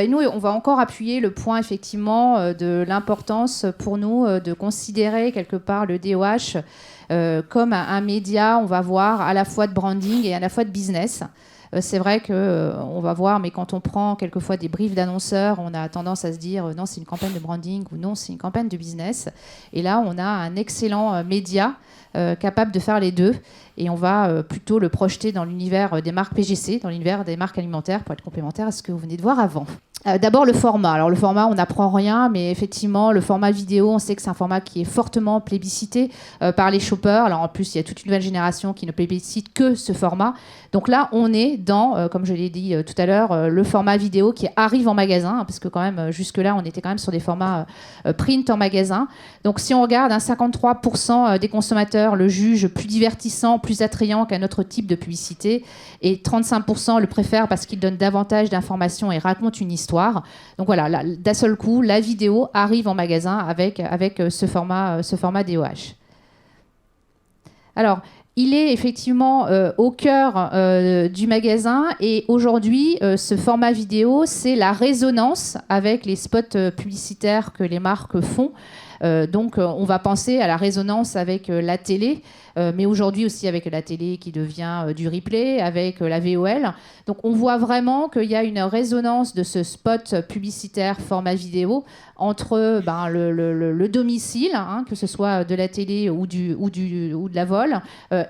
Nous, on va encore appuyer le point effectivement de l'importance pour nous de considérer quelque part le DOH comme un média, on va voir, à la fois de branding et à la fois de business. C'est vrai qu'on va voir, mais quand on prend quelquefois des briefs d'annonceurs, on a tendance à se dire non, c'est une campagne de branding ou non, c'est une campagne de business. Et là, on a un excellent média capable de faire les deux. Et on va plutôt le projeter dans l'univers des marques PGC, dans l'univers des marques alimentaires, pour être complémentaire à ce que vous venez de voir avant. D'abord, le format. Alors, le format, on n'apprend rien, mais effectivement, le format vidéo, on sait que c'est un format qui est fortement plébiscité par les shoppers. Alors, en plus, il y a toute une nouvelle génération qui ne plébiscite que ce format. Donc là, on est dans, comme je l'ai dit tout à l'heure, le format vidéo qui arrive en magasin, hein, parce que quand même, jusque-là, on était quand même sur des formats print en magasin. Donc, si on regarde, 53% des consommateurs le jugent plus divertissant, plus attrayant qu'un autre type de publicité, et 35% le préfèrent parce qu'il donne davantage d'informations et raconte une histoire. Donc voilà, d'un seul coup, la vidéo arrive en magasin avec ce format DOH. Alors, il est effectivement au cœur du magasin et aujourd'hui, ce format vidéo, c'est la résonance avec les spots publicitaires que les marques font. Donc, on va penser à la résonance avec la télé, mais aujourd'hui aussi avec la télé qui devient du replay, avec la VOL. Donc, on voit vraiment qu'il y a une résonance de ce spot publicitaire format vidéo entre le domicile, hein, que ce soit de la télé ou de la VOL,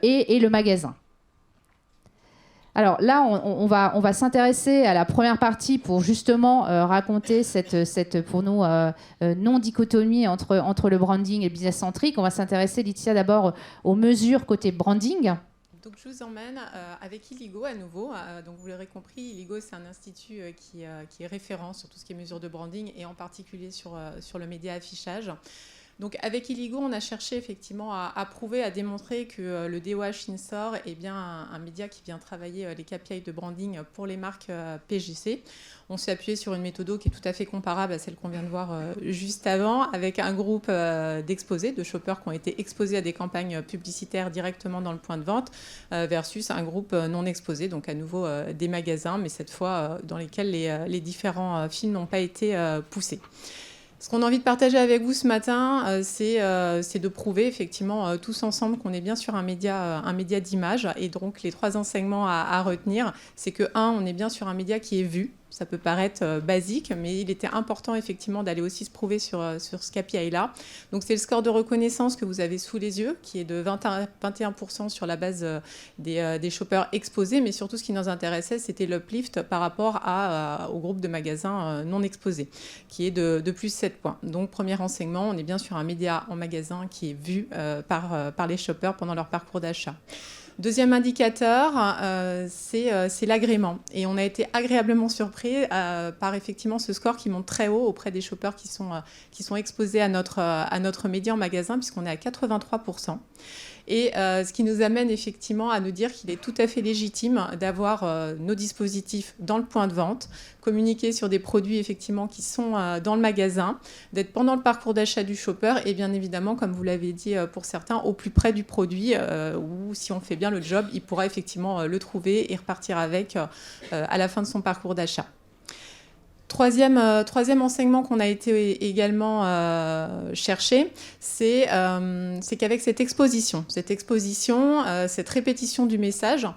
et le magasin. Alors là, on va s'intéresser à la première partie pour justement raconter cette pour nous, non-dichotomie entre le branding et le business-centrique. On va s'intéresser, Laetitia, d'abord aux mesures côté branding. Donc je vous emmène avec Illigo à nouveau. Donc vous l'aurez compris, Illigo, c'est un institut qui est référent sur tout ce qui est mesures de branding et en particulier sur le média affichage. Donc avec Illigo, on a cherché effectivement à prouver, à démontrer que le DOH in-store est bien un média qui vient travailler les KPI de branding pour les marques PGC. On s'est appuyé sur une méthode qui est tout à fait comparable à celle qu'on vient de voir juste avant, avec un groupe d'exposés, de shoppers qui ont été exposés à des campagnes publicitaires directement dans le point de vente, versus un groupe non exposé, donc à nouveau des magasins, mais cette fois dans lesquels les différents films n'ont pas été poussés. Ce qu'on a envie de partager avec vous ce matin, c'est de prouver effectivement tous ensemble qu'on est bien sur un média d'image. Et donc les 3 enseignements à retenir, c'est que 1, on est bien sur un média qui est vu. Ça peut paraître basique, mais il était important effectivement d'aller aussi se prouver sur ce KPI-là. Donc c'est le score de reconnaissance que vous avez sous les yeux, qui est de 21% sur la base des shoppers exposés, mais surtout ce qui nous intéressait, c'était l'uplift par rapport au groupe de magasins non exposés, qui est de plus 7 points. Donc premier renseignement, on est bien sur un média en magasin qui est vu par les shoppers pendant leur parcours d'achat. Deuxième indicateur, c'est l'agrément. Et on a été agréablement surpris par effectivement ce score qui monte très haut auprès des shoppers qui sont exposés à notre média en magasin, puisqu'on est à 83%. Et ce qui nous amène effectivement à nous dire qu'il est tout à fait légitime d'avoir nos dispositifs dans le point de vente, communiquer sur des produits effectivement qui sont dans le magasin, d'être pendant le parcours d'achat du shopper et bien évidemment, comme vous l'avez dit pour certains, au plus près du produit où si on fait bien le job, il pourra effectivement le trouver et repartir avec à la fin de son parcours d'achat. Troisième enseignement qu'on a été également chercher, c'est qu'avec cette exposition, cette répétition du message,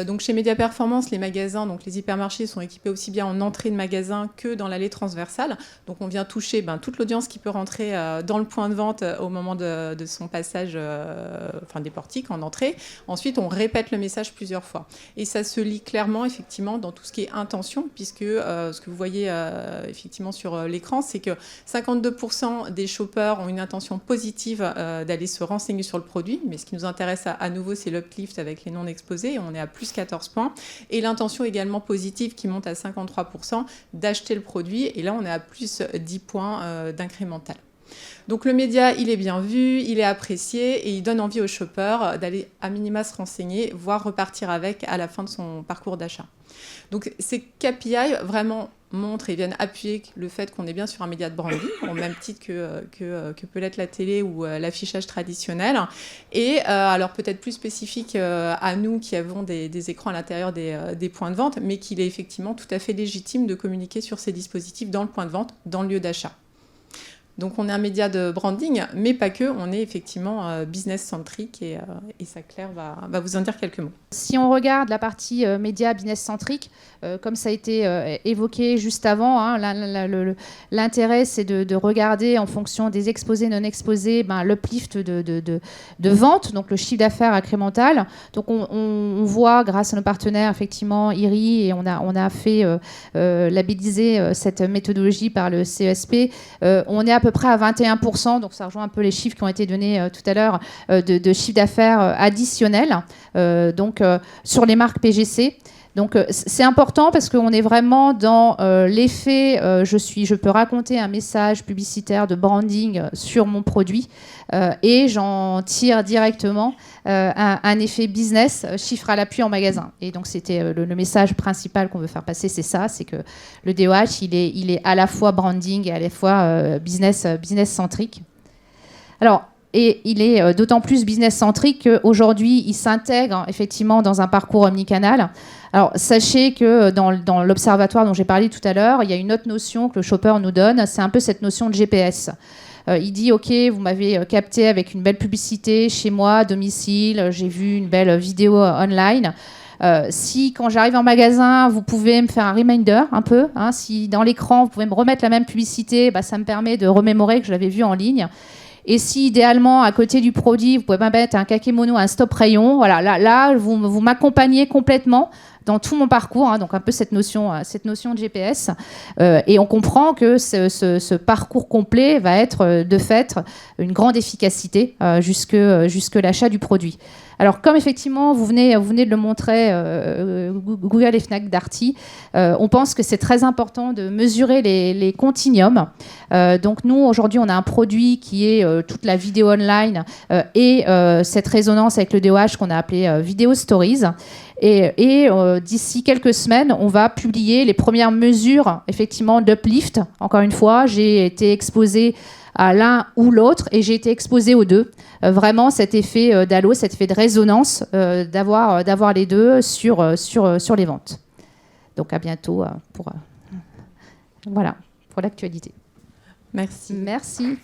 donc chez Média Performance, les magasins, donc les hypermarchés sont équipés aussi bien en entrée de magasin que dans l'allée transversale. Donc on vient toucher toute l'audience qui peut rentrer dans le point de vente au moment de son passage, des portiques en entrée. Ensuite, on répète le message plusieurs fois. Et ça se lit clairement, effectivement, dans tout ce qui est intention, puisque ce que vous voyez effectivement sur l'écran, c'est que 52% des shoppers ont une intention positive d'aller se renseigner sur le produit, mais ce qui nous intéresse à nouveau, c'est l'uplift avec les non exposés, on est à plus 14 points, et l'intention également positive qui monte à 53% d'acheter le produit, et là on est à plus 10 points d'incrémental. Donc le média, il est bien vu, il est apprécié et il donne envie aux shoppers d'aller à minima se renseigner, voire repartir avec à la fin de son parcours d'achat. Donc ces KPI vraiment montrent et viennent appuyer le fait qu'on est bien sur un média de branding, au même titre que peut l'être la télé ou l'affichage traditionnel. Et alors peut-être plus spécifique à nous qui avons des écrans à l'intérieur des points de vente, mais qu'il est effectivement tout à fait légitime de communiquer sur ces dispositifs dans le point de vente, dans le lieu d'achat. Donc on est un média de branding, mais pas que, on est effectivement business-centrique et ça, Claire va vous en dire quelques mots. Si on regarde la partie média business-centrique, comme ça a été évoqué juste avant, hein, l'intérêt c'est de regarder en fonction des exposés, non exposés, l'uplift de vente, donc le chiffre d'affaires incrémental. Donc on voit grâce à nos partenaires, effectivement, IRI, et on a fait labelliser cette méthodologie par le CESP, on est à peu près à 21%, donc ça rejoint un peu les chiffres qui ont été donnés tout à l'heure, de chiffre d'affaires additionnel, donc sur les marques PGC. Donc c'est important parce qu'on est vraiment dans l'effet, je peux raconter un message publicitaire de branding sur mon produit et j'en tire directement un effet business, chiffre à l'appui en magasin. Et donc c'était le message principal qu'on veut faire passer, c'est ça, c'est que le DOH, il est à la fois branding et à la fois business centrique. Alors, et il est d'autant plus business-centrique qu'aujourd'hui, il s'intègre effectivement dans un parcours omnicanal. Alors, sachez que dans l'observatoire dont j'ai parlé tout à l'heure, il y a une autre notion que le shopper nous donne, c'est un peu cette notion de GPS. Il dit, OK, vous m'avez capté avec une belle publicité chez moi, à domicile, j'ai vu une belle vidéo online. Si, quand j'arrive en magasin, vous pouvez me faire un reminder un peu, hein, si dans l'écran, vous pouvez me remettre la même publicité, ça me permet de remémorer que je l'avais vue en ligne. Et si, idéalement, à côté du produit, vous pouvez mettre un kakémono, un stop rayon, voilà, là vous m'accompagnez complètement dans tout mon parcours, hein, donc un peu cette notion de GPS. Et on comprend que ce parcours complet va être, de fait, une grande efficacité jusque l'achat du produit. Alors, comme effectivement, vous venez de le montrer, Google et Fnac Darty, on pense que c'est très important de mesurer les continuums. Donc, nous, aujourd'hui, on a un produit qui est toute la vidéo online et cette résonance avec le DOH qu'on a appelé Video Stories. Et d'ici quelques semaines, on va publier les premières mesures, effectivement, d'uplift. Encore une fois, j'ai été exposée à l'un ou l'autre et j'ai été exposée aux deux. Vraiment, cet effet d'halo, cet effet de résonance, d'avoir les deux sur les ventes. Donc, à bientôt pour l'actualité. Merci. Merci.